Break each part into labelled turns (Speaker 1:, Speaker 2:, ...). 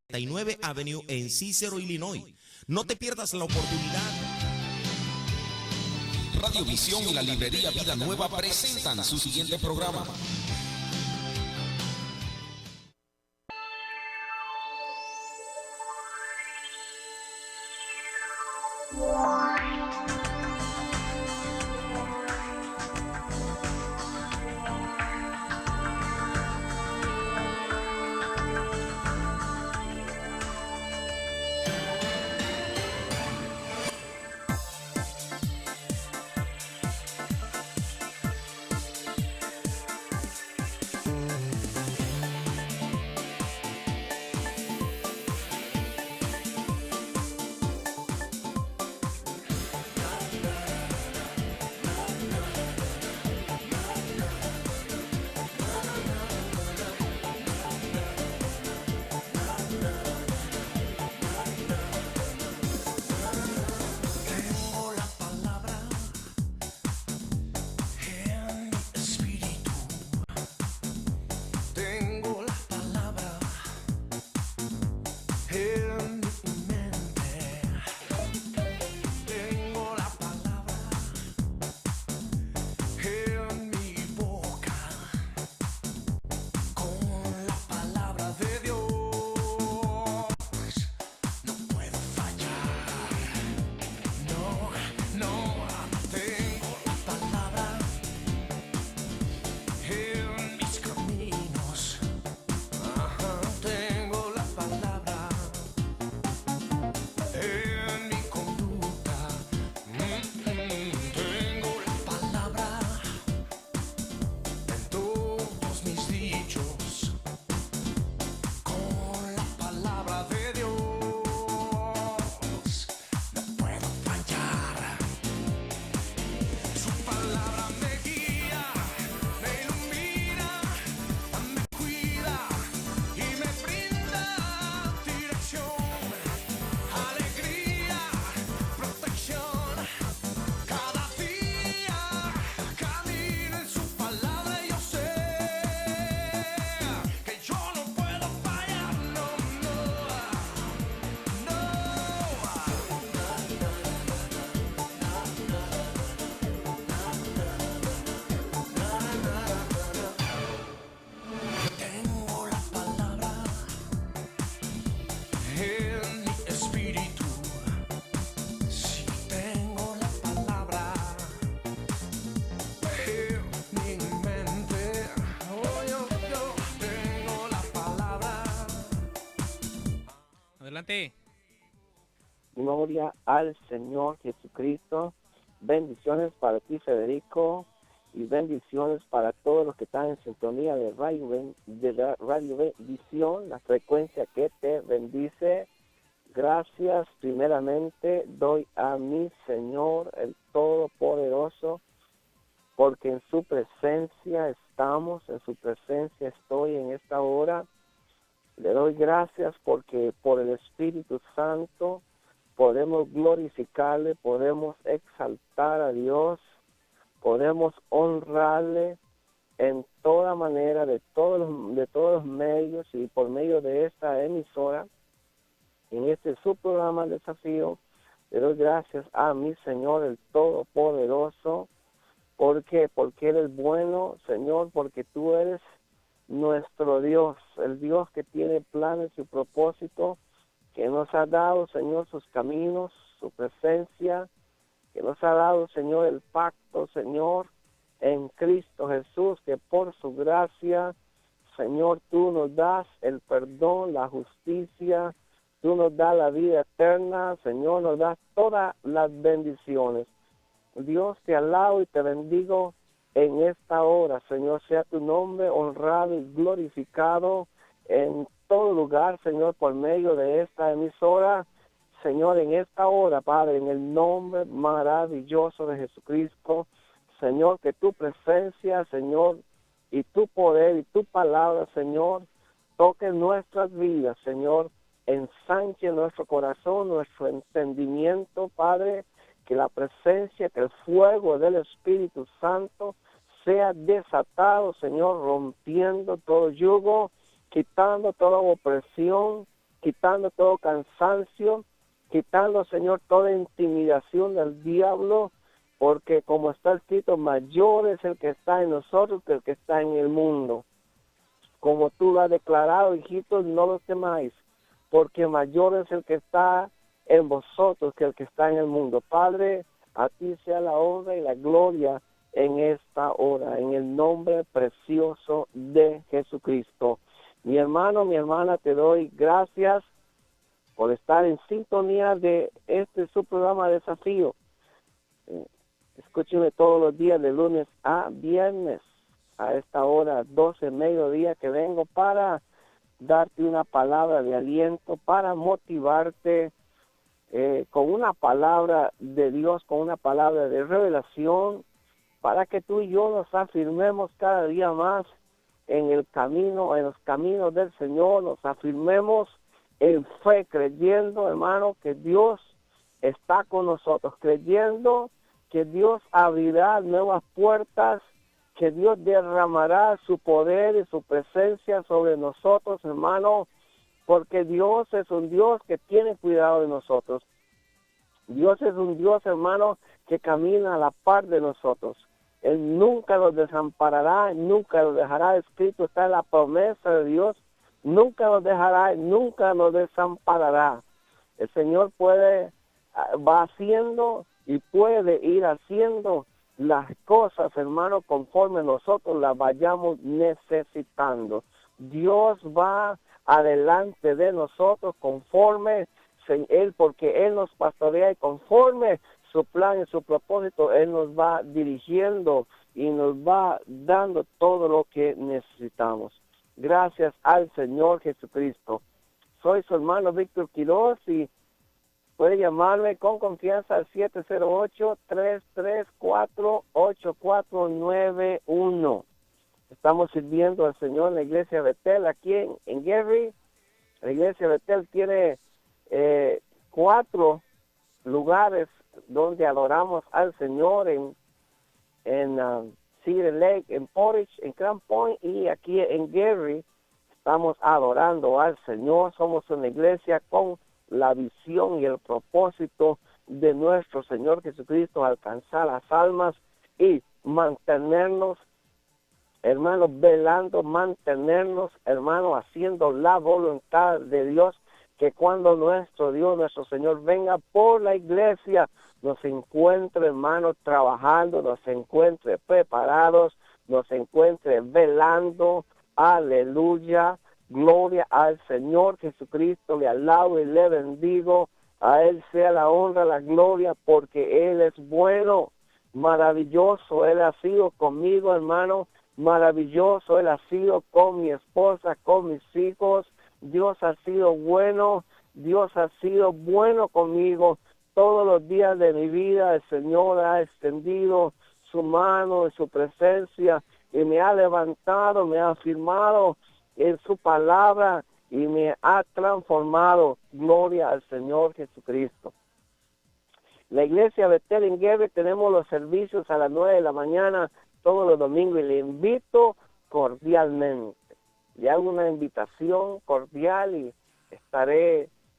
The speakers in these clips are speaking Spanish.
Speaker 1: 39 Avenue en Cicero, Illinois. No te pierdas la oportunidad.
Speaker 2: Radiovisión y la librería Vida Nueva presentan su siguiente programa.
Speaker 3: Adelante.
Speaker 4: Gloria al Señor Jesucristo. Bendiciones para ti, Federico, y bendiciones para todos los que están en sintonía de Radio Visión, la frecuencia que te bendice. Gracias primeramente doy a mi Señor, el Todopoderoso, porque en su presencia estamos, en su presencia estoy en esta hora. Le doy gracias porque por el Espíritu Santo podemos glorificarle, podemos exaltar a Dios, podemos honrarle en toda manera, de todos los medios y por medio de esta emisora, en este su programa Desafío. Le doy gracias a mi Señor, el Todopoderoso. ¿Por qué? Porque Él es bueno, Señor, porque tú eres nuestro Dios, el Dios que tiene planes y propósitos, que nos ha dado, Señor, sus caminos, su presencia, que nos ha dado, Señor, el pacto, Señor, en Cristo Jesús, que por su gracia, Señor, tú nos das el perdón, la justicia, tú nos das la vida eterna, Señor, nos das todas las bendiciones. Dios, te alabo y te bendigo en esta hora, Señor, sea tu nombre honrado y glorificado en todo lugar, Señor, por medio de esta emisora. Señor, en esta hora, Padre, en el nombre maravilloso de Jesucristo, Señor, que tu presencia, Señor, y tu poder y tu palabra, Señor, toque nuestras vidas, Señor, ensanche nuestro corazón, nuestro entendimiento, Padre, que la presencia, que el fuego del Espíritu Santo sea desatado, Señor, rompiendo todo yugo, quitando toda opresión, quitando todo cansancio, quitando, Señor, toda intimidación del diablo, porque como está escrito, mayor es el que está en nosotros que el que está en el mundo. Como tú lo has declarado, hijitos, no lo temáis, porque mayor es el que está en vosotros que el que está en el mundo. Padre, a ti sea la honra y la gloria en esta hora, en el nombre precioso de Jesucristo. Mi hermano, mi hermana, te doy gracias por estar en sintonía de su programa Desafío. Escúcheme todos los días de lunes a viernes a esta hora, 12 mediodía, que vengo para darte una palabra de aliento, para motivarte con una palabra de Dios, con una palabra de revelación, para que tú y yo nos afirmemos cada día más en el camino, en los caminos del Señor, nos afirmemos en fe, creyendo, hermano, que Dios está con nosotros, creyendo que Dios abrirá nuevas puertas, que Dios derramará su poder y su presencia sobre nosotros, hermano, porque Dios es un Dios que tiene cuidado de nosotros. Dios es un Dios, hermano, que camina a la par de nosotros. Él nunca los desamparará, nunca los dejará. Escrito está en la promesa de Dios, nunca los dejará, nunca los desamparará. El Señor va haciendo y puede ir haciendo las cosas, hermano, conforme nosotros las vayamos necesitando. Dios va adelante de nosotros conforme Él, porque Él nos pastorea y conforme su plan y su propósito, Él nos va dirigiendo y nos va dando todo lo que necesitamos. Gracias al Señor Jesucristo. Soy su hermano Víctor Quiroz y puede llamarme con confianza al 708-334-8491. Estamos sirviendo al Señor en la iglesia Betel aquí en Gary. La iglesia Betel tiene 4 lugares donde adoramos al Señor en Cedar Lake, en Portage, en Crown Point y aquí en Gary. Estamos adorando al Señor. Somos una iglesia con la visión y el propósito de nuestro Señor Jesucristo, alcanzar las almas y mantenernos, hermanos, velando, mantenernos, hermanos, haciendo la voluntad de Dios, que cuando nuestro Dios, nuestro Señor venga por la iglesia, nos encuentre, hermanos, trabajando, nos encuentre preparados, nos encuentre velando. Aleluya. Gloria al Señor Jesucristo, le alabo y le bendigo. A Él sea la honra, la gloria, porque Él es bueno, maravilloso. Él ha sido conmigo, hermano, maravilloso. Él ha sido con mi esposa, con mis hijos. Dios ha sido bueno, Dios ha sido bueno conmigo. Todos los días de mi vida el Señor ha extendido su mano y su presencia y me ha levantado, me ha afirmado en su palabra y me ha transformado. Gloria al Señor Jesucristo. La iglesia Betel en Gary tenemos los servicios a las 9 de la mañana todos los domingos y le invito cordialmente. Le hago una invitación cordial y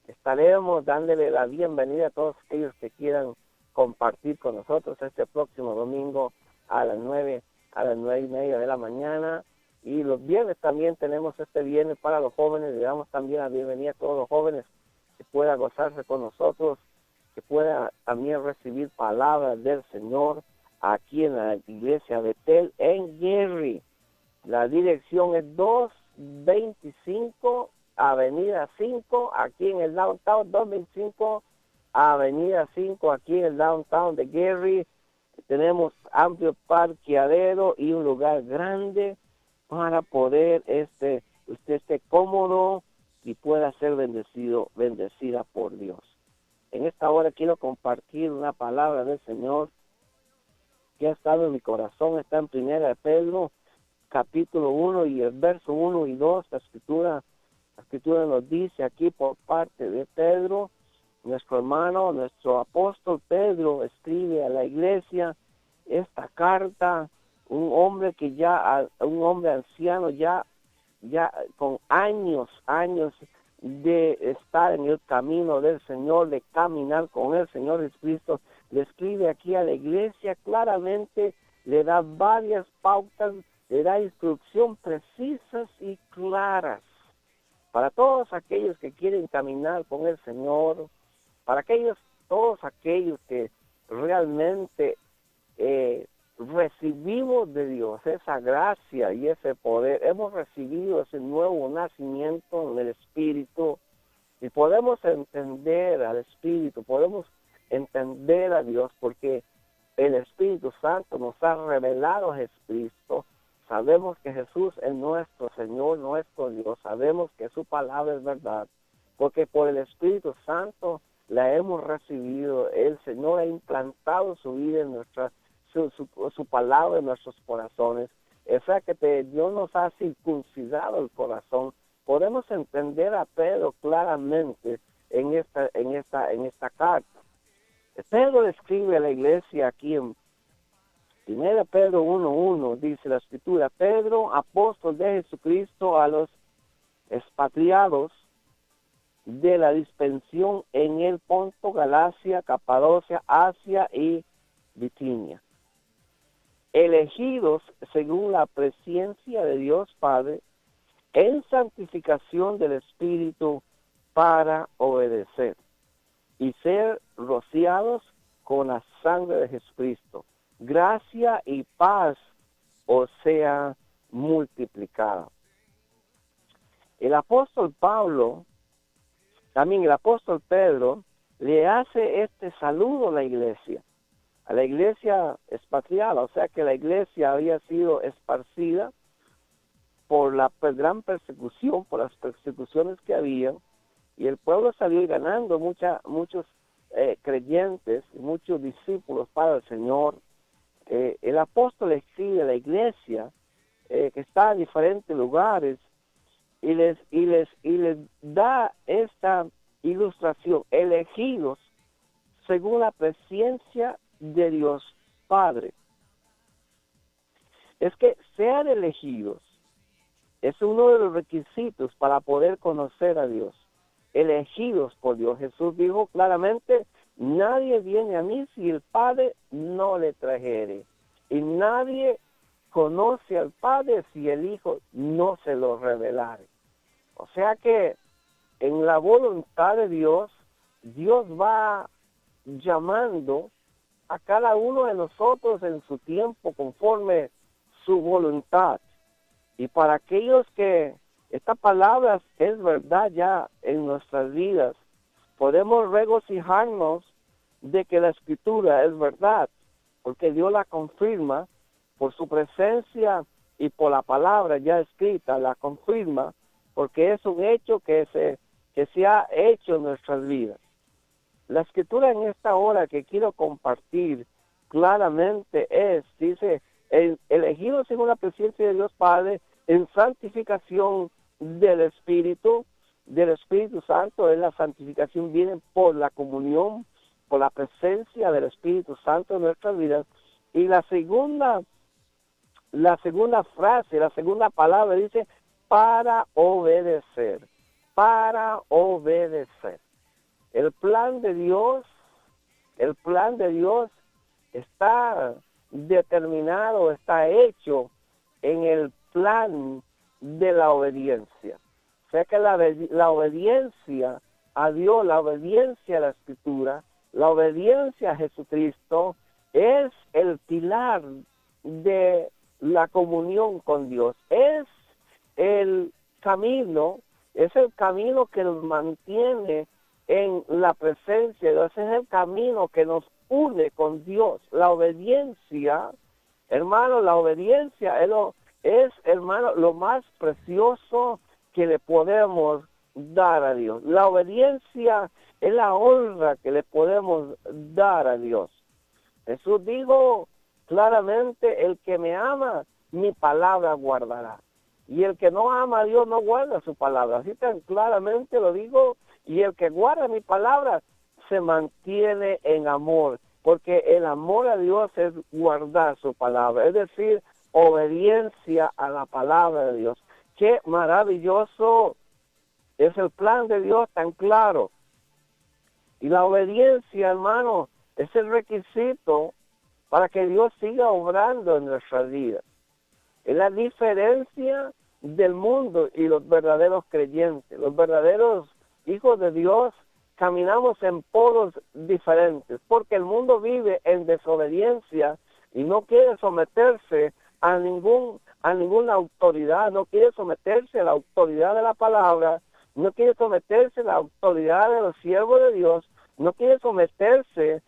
Speaker 4: estaremos dándole la bienvenida a todos aquellos que quieran compartir con nosotros este próximo domingo a las 9 y media de la mañana. Y los viernes también tenemos este viernes para los jóvenes. Le damos también la bienvenida a todos los jóvenes que puedan gozarse con nosotros, que puedan también recibir palabras del Señor aquí en la iglesia Betel en Gary. La dirección es 225 Avenida 5, aquí en el downtown, 225 Avenida 5, aquí en el downtown de Gary. Tenemos amplio parqueadero y un lugar grande para poder usted esté cómodo y pueda ser bendecida por Dios. En esta hora quiero compartir una palabra del Señor que ha estado en mi corazón. Está en 1 de Pedro, capítulo 1 y el verso 1 y 2. La escritura nos dice aquí por parte de Pedro, nuestro hermano, nuestro apóstol Pedro, escribe a la iglesia esta carta. Un hombre un hombre anciano ya con años de estar en el camino del Señor, de caminar con el Señor Jesucristo. Le escribe aquí a la iglesia claramente, le da varias pautas, le da instrucción precisas y claras para todos aquellos que quieren caminar con el Señor, para todos aquellos que realmente recibimos de Dios esa gracia y ese poder. Hemos recibido ese nuevo nacimiento en el Espíritu y podemos entender al Espíritu, podemos entender a Dios porque el Espíritu Santo nos ha revelado a Jesucristo. Sabemos que Jesús es nuestro Señor, nuestro Dios. Sabemos que su palabra es verdad, porque por el Espíritu Santo la hemos recibido. El Señor ha implantado su vida en su palabra en nuestros corazones. O sea que Dios nos ha circuncidado el corazón. Podemos entender a Pedro claramente en esta carta. Pedro le escribe a la iglesia aquí en 1 Pedro 1:1, dice la Escritura: Pedro, apóstol de Jesucristo, a los expatriados de la dispersión en el Ponto, Galacia, Capadocia, Asia y Bitinia, elegidos según la presencia de Dios Padre, en santificación del Espíritu para obedecer y ser rociados con la sangre de Jesucristo. Gracia y paz os sea multiplicada. El apóstol Pedro, le hace este saludo a la iglesia expatriada, o sea que la iglesia había sido esparcida por la gran persecución, por las persecuciones que había, y el pueblo salió ganando muchos creyentes, muchos discípulos para el Señor. El apóstol escribe a la iglesia que está en diferentes lugares y les da esta ilustración: elegidos según la presencia de Dios Padre. Es que ser elegidos es uno de los requisitos para poder conocer a Dios. Elegidos por Dios. Jesús dijo claramente: nadie viene a mí si el Padre no le trajere, y nadie conoce al Padre si el Hijo no se lo revelare. O sea que en la voluntad de Dios, Dios va llamando a cada uno de nosotros en su tiempo conforme su voluntad. Y para aquellos que esta palabra es verdad ya en nuestras vidas, podemos regocijarnos de que la Escritura es verdad, porque Dios la confirma por su presencia y por la palabra ya escrita, la confirma, porque es un hecho que se ha hecho en nuestras vidas. La Escritura en esta hora que quiero compartir claramente dice, elegidos según la presencia de Dios Padre, en santificación del Espíritu Santo. En la santificación viene por la comunión, por la presencia del Espíritu Santo en nuestras vidas. Y la segunda frase, la segunda palabra dice: para obedecer, para obedecer. El plan de Dios está determinado, está hecho en el plan de la obediencia. O sea que la obediencia a Dios, la obediencia a la Escritura, la obediencia a Jesucristo es el pilar de la comunión con Dios. Es el camino que nos mantiene en la presencia de Dios. Es el camino que nos une con Dios. La obediencia, hermano, es lo más precioso que le podemos dar a Dios. La obediencia es la honra que le podemos dar a Dios. Jesús dijo claramente: el que me ama, mi palabra guardará. Y el que no ama a Dios no guarda su palabra. Así tan claramente lo digo. Y el que guarda mi palabra se mantiene en amor, porque el amor a Dios es guardar su palabra, es decir, obediencia a la palabra de Dios. Qué maravilloso Es el plan de Dios tan claro. Y la obediencia, hermano, es el requisito para que Dios siga obrando en nuestras vidas. Es la diferencia del mundo y los verdaderos creyentes. Los verdaderos hijos de Dios caminamos en polos diferentes, porque el mundo vive en desobediencia y no quiere someterse a ninguna autoridad, no quiere someterse a la autoridad de la palabra, no quiere someterse a la autoridad de los siervos de Dios, no quiere someterse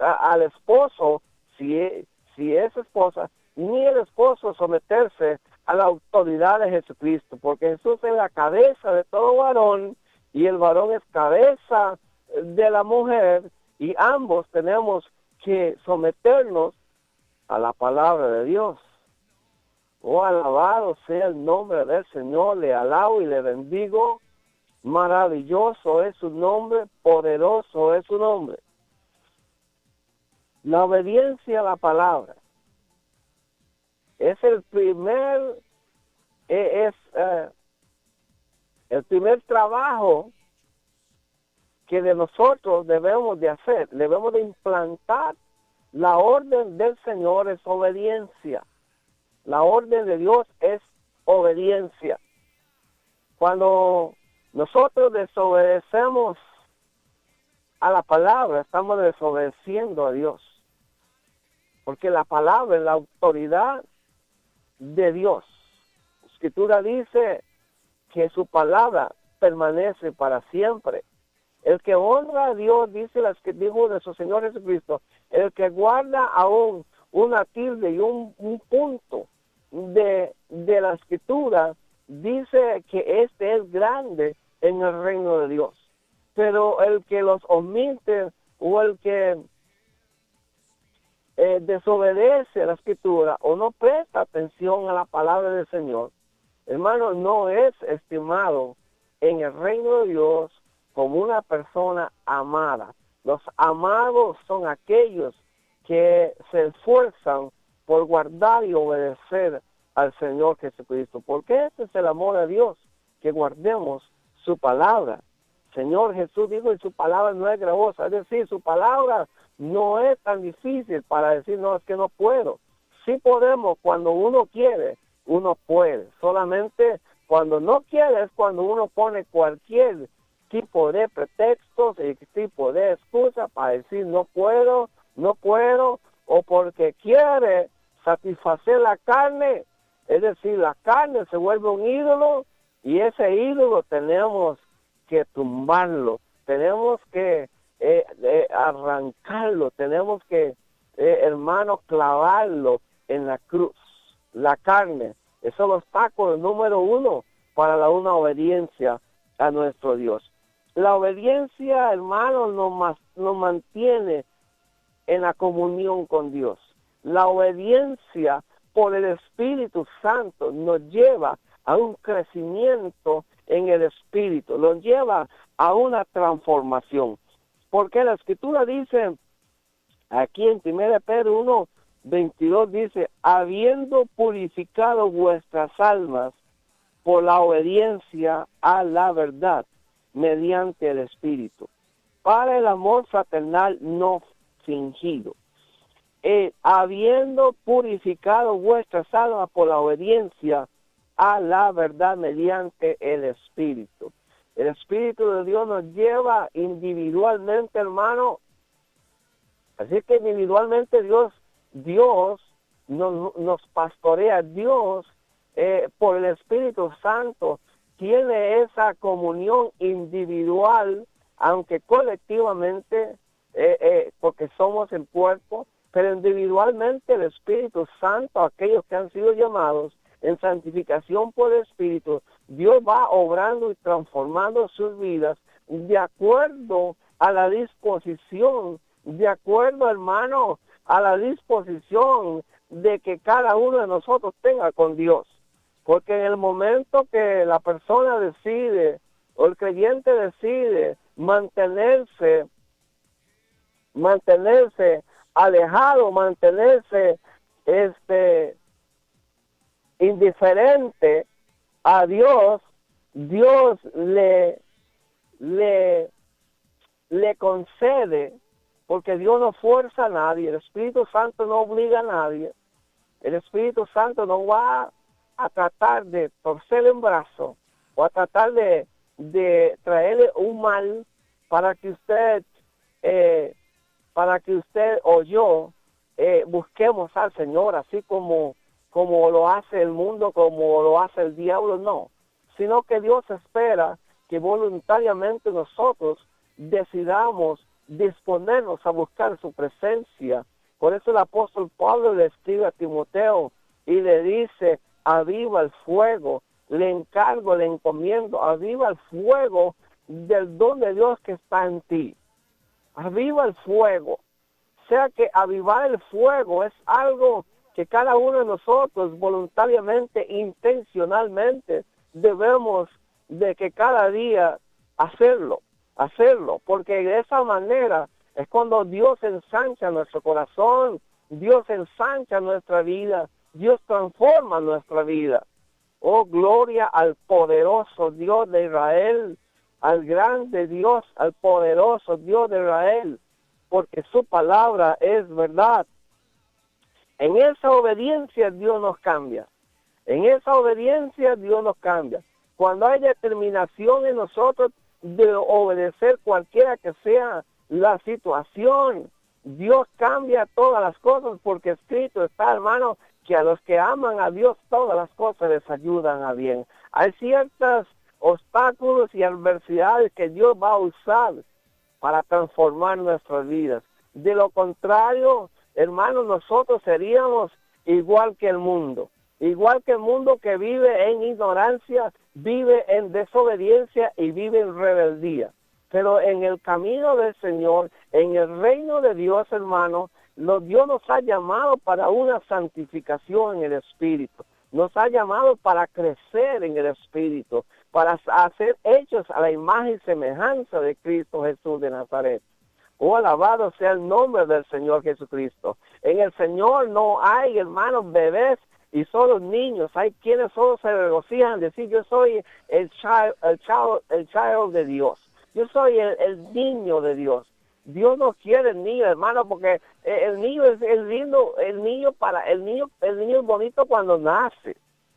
Speaker 4: al esposo, si es esposa, ni el esposo someterse a la autoridad de Jesucristo, porque Jesús es la cabeza de todo varón y el varón es cabeza de la mujer, y ambos tenemos que someternos a la palabra de Dios. Oh, alabado sea el nombre del Señor, le alabo y le bendigo. Maravilloso es su nombre, poderoso es su nombre. La obediencia a la palabra es el primer trabajo que de nosotros debemos de hacer. Debemos de implantar la orden del Señor, es obediencia. La orden de Dios es obediencia. Cuando nosotros desobedecemos a la palabra, estamos desobedeciendo a Dios. Porque la palabra es la autoridad de Dios. La Escritura dice que su palabra permanece para siempre. El que honra a Dios, dice dijo de su Señor Jesucristo, el que guarda aún una tilde y un punto de la Escritura, dice que este es grande en el reino de Dios. Pero el que los omite o el que desobedece a la Escritura o no presta atención a la palabra del Señor, hermano, no es estimado en el reino de Dios como una persona amada. Los amados son aquellos que se esfuerzan por guardar y obedecer al Señor Jesucristo, porque ese es el amor a Dios, que guardemos su palabra. Señor Jesús dijo, y su palabra no es gravosa, es decir, su palabra no es tan difícil para decir, no, es que no puedo. Sí podemos, cuando uno quiere, uno puede. Solamente cuando no quiere es cuando uno pone cualquier tipo de pretextos y tipo de excusa para decir no puedo, o porque quiere satisfacer la carne. Es decir, la carne se vuelve un ídolo y ese ídolo tenemos que tumbarlo, tenemos que arrancarlo, tenemos que, hermano, clavarlo en la cruz. La carne es el obstáculo número uno para una obediencia a nuestro Dios. La obediencia, hermano, nos mantiene en la comunión con Dios. La obediencia por el Espíritu Santo nos lleva a un crecimiento en el Espíritu, nos lleva a una transformación. Porque la Escritura dice, aquí en 1 Pedro 1:22 dice, habiendo purificado vuestras almas por la obediencia a la verdad, mediante el Espíritu, para el amor fraternal no fingido. Habiendo purificado vuestras almas por la obediencia a la verdad mediante el Espíritu. El Espíritu de Dios nos lleva individualmente, hermano. Así que individualmente Dios nos pastorea. Dios, por el Espíritu Santo, tiene esa comunión individual, aunque colectivamente, porque somos el cuerpo, pero individualmente el Espíritu Santo, aquellos que han sido llamados en santificación por el Espíritu, Dios va obrando y transformando sus vidas de acuerdo a la disposición, de acuerdo, hermano, a la disposición de que cada uno de nosotros tenga con Dios. Porque en el momento que la persona decide, o el creyente decide mantenerse alejado, mantenerse indiferente a Dios, Dios le concede, porque Dios no fuerza a nadie, el Espíritu Santo no obliga a nadie, el Espíritu Santo no va a tratar de torcerle un brazo o a tratar de traerle un mal para que usted o yo busquemos al Señor, así como lo hace el mundo, como lo hace el diablo, no, sino que Dios espera que voluntariamente nosotros decidamos disponernos a buscar su presencia. Por eso el apóstol Pablo le escribe a Timoteo y le dice: aviva el fuego, le encargo, le encomiendo, aviva el fuego del don de Dios que está en ti. Aviva el fuego. O sea que avivar el fuego es algo que cada uno de nosotros voluntariamente, intencionalmente, debemos de que cada día hacerlo, porque de esa manera es cuando Dios ensancha nuestro corazón, Dios ensancha nuestra vida, Dios transforma nuestra vida. Oh, gloria al poderoso Dios de Israel, al grande Dios, al poderoso Dios de Israel, porque su palabra es verdad. En esa obediencia Dios nos cambia. En esa obediencia Dios nos cambia. Cuando hay determinación en nosotros de obedecer cualquiera que sea la situación, Dios cambia todas las cosas, porque escrito está, hermano, que a los que aman a Dios todas las cosas les ayudan a bien. Hay ciertos obstáculos y adversidades que Dios va a usar para transformar nuestras vidas. De lo contrario, hermanos, nosotros seríamos igual que el mundo que vive en ignorancia, vive en desobediencia y vive en rebeldía. Pero en el camino del Señor, en el reino de Dios, hermano, Dios nos ha llamado para una santificación en el Espíritu. Nos ha llamado para crecer en el Espíritu, para hacer hechos a la imagen y semejanza de Cristo Jesús de Nazaret. Oh, alabado sea el nombre del Señor Jesucristo. En el Señor no hay, hermanos, bebés y solo niños. Hay quienes solo se regocijan decir: yo soy el child de Dios. Yo soy el niño de Dios. Dios no quiere el niño, hermano, porque el niño es lindo, el niño es bonito cuando nace,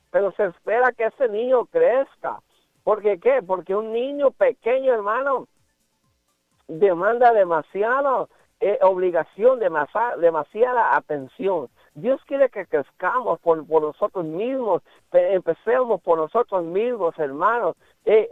Speaker 4: pero se espera que ese niño crezca. ¿Por qué? Porque un niño pequeño, hermano, demanda demasiada obligación, demasiada atención. Dios quiere que crezcamos por nosotros mismos, empecemos por nosotros mismos, hermanos,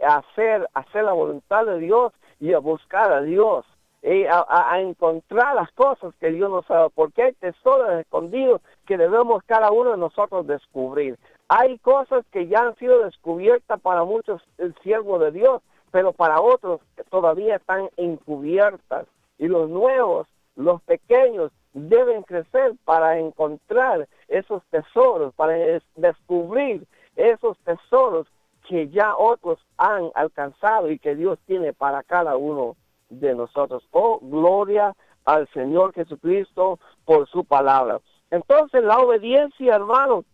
Speaker 4: a hacer la voluntad de Dios y a buscar a Dios, a encontrar las cosas que Dios nos ha dado, porque hay tesoros escondidos que debemos cada uno de nosotros descubrir. Hay cosas que ya han sido descubiertas para muchos siervos de Dios, pero para otros todavía están encubiertas. Y los nuevos, los pequeños, deben crecer para encontrar esos tesoros, para descubrir esos tesoros que ya otros han alcanzado y que Dios tiene para cada uno de nosotros. Oh, gloria al Señor Jesucristo por su palabra. Entonces, la obediencia, hermanos,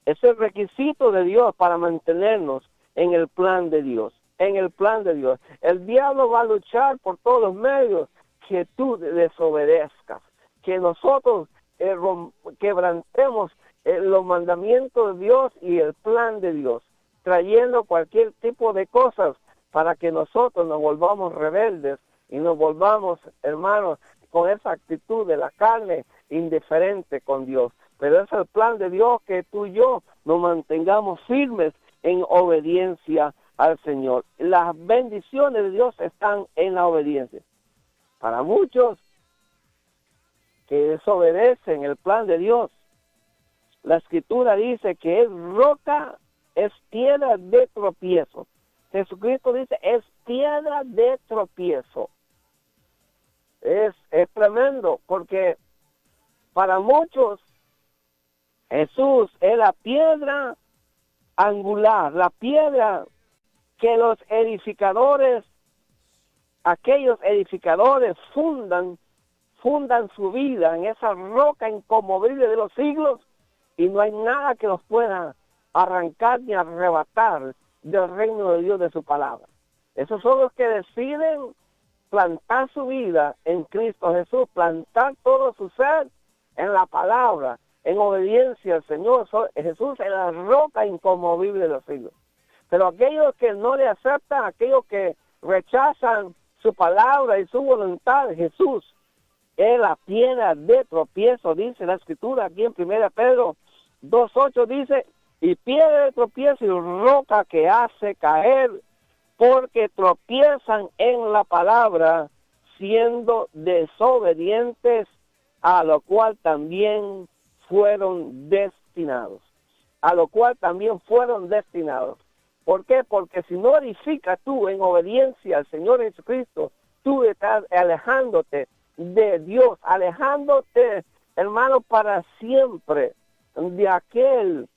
Speaker 4: es el requisito de Dios para mantenernos en el plan de Dios. En el plan de Dios. El diablo va a luchar por todos los medios que tú desobedezcas, que nosotros quebrantemos los mandamientos de Dios y el plan de Dios, trayendo cualquier tipo de cosas para que nosotros nos volvamos rebeldes y nos volvamos, hermanos, con esa actitud de la carne indiferente con Dios. Pero es el plan de Dios que tú y yo nos mantengamos firmes en obediencia al Señor. Las bendiciones de Dios están en la obediencia. Para muchos que desobedecen el plan de Dios, la Escritura dice que es roca, es piedra de tropiezo. Jesucristo dice, es piedra de tropiezo. Es tremendo, porque para muchos Jesús es la piedra angular, la piedra que los edificadores, aquellos edificadores fundan su vida en esa roca inconmovible de los siglos, y no hay nada que los pueda arrancar ni arrebatar del reino de Dios, de su palabra. Esos son los que deciden plantar su vida en Cristo Jesús, plantar todo su ser en la palabra, en obediencia al Señor. Jesús es la roca inconmovible de los siglos. Pero aquellos que no le aceptan, aquellos que rechazan su palabra y su voluntad, Jesús es la piedra de tropiezo, dice la Escritura aquí en 1 Pedro 2:8, dice, y piedra de tropiezo y roca que hace caer, porque tropiezan en la palabra, siendo desobedientes, a lo cual también fueron destinados. A lo cual también fueron destinados. ¿Por qué? Porque si no edificas tú en obediencia al Señor Jesucristo, tú estás alejándote de Dios, alejándote, hermano, para siempre de aquel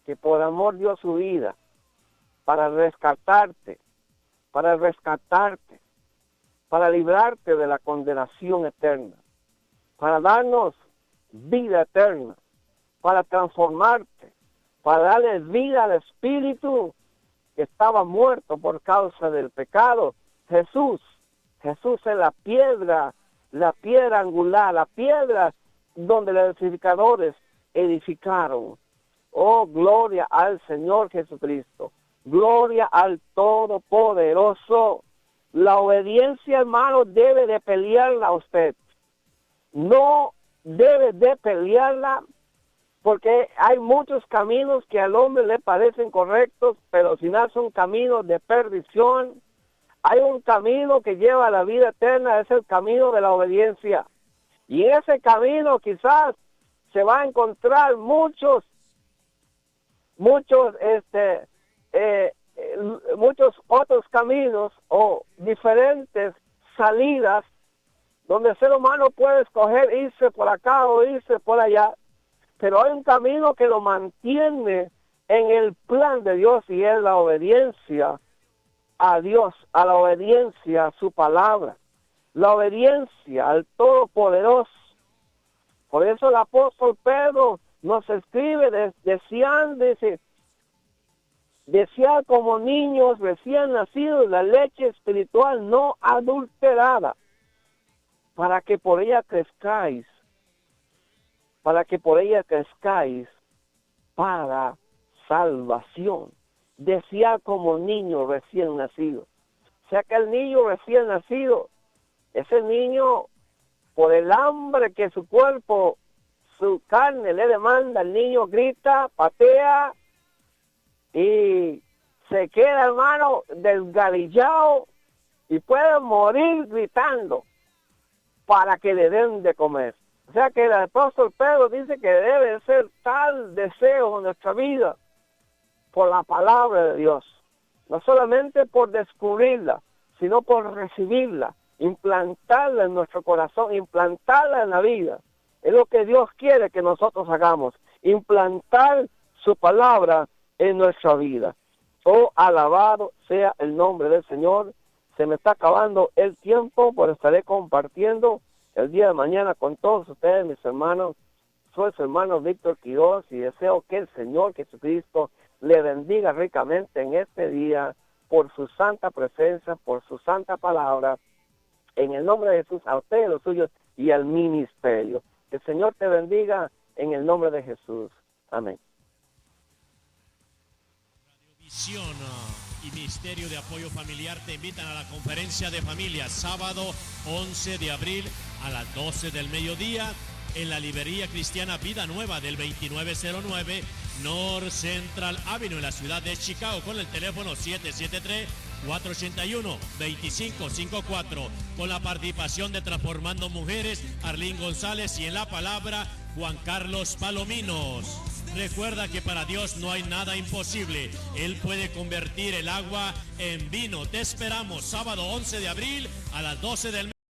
Speaker 4: que por amor dio su vida para rescatarte, para librarte de la condenación eterna, para darnos vida eterna, para transformarte, para darle vida al espíritu que estaba muerto por causa del pecado. Jesús es la piedra angular, la piedra donde los edificadores edificaron. Oh, gloria al Señor Jesucristo. Gloria al Todopoderoso. La obediencia, hermano, debe de pelearla usted. No debe de pelearla, porque hay muchos caminos que al hombre le parecen correctos, pero al final son caminos de perdición. Hay un camino que lleva a la vida eterna, es el camino de la obediencia. Y en ese camino quizás se va a encontrar muchos otros caminos o diferentes salidas donde el ser humano puede escoger irse por acá o irse por allá, pero hay un camino que lo mantiene en el plan de Dios, y es la obediencia a Dios, a la obediencia a su palabra, la obediencia al Todopoderoso. Por eso el apóstol Pedro nos escribe, desear como niños recién nacidos la leche espiritual no adulterada, para que por ella crezcáis, para salvación. Desear como niño recién nacido. O sea que el niño recién nacido, ese niño, por el hambre que su cuerpo, su carne le demanda, el niño grita, patea y se queda, hermano, desgalillado y puede morir gritando para que le den de comer. O sea que el apóstol Pedro dice que debe ser tal deseo en nuestra vida por la palabra de Dios, no solamente por descubrirla, sino por recibirla, implantarla en nuestro corazón, implantarla en la vida. Es lo que Dios quiere que nosotros hagamos, implantar su palabra en nuestra vida. Oh, alabado sea el nombre del Señor. Se me está acabando el tiempo, pero estaré compartiendo el día de mañana con todos ustedes, mis hermanos. Soy su hermano Víctor Quiroz y deseo que el Señor Jesucristo le bendiga ricamente en este día por su santa presencia, por su santa palabra. En el nombre de Jesús, a ustedes, los suyos y al ministerio. Que el Señor te bendiga en el nombre de Jesús. Amén.
Speaker 3: Visión y Ministerio de Apoyo Familiar te invitan a la conferencia de familias sábado 11 de abril a las 12 del mediodía en la librería cristiana Vida Nueva del 2909 North Central Avenue en la ciudad de Chicago, con el teléfono 773-481-2554, con la participación de Transformando Mujeres, Arlene González, y en la palabra Juan Carlos Palominos. Recuerda que para Dios no hay nada imposible. Él puede convertir el agua en vino. Te esperamos sábado 11 de abril a las 12 del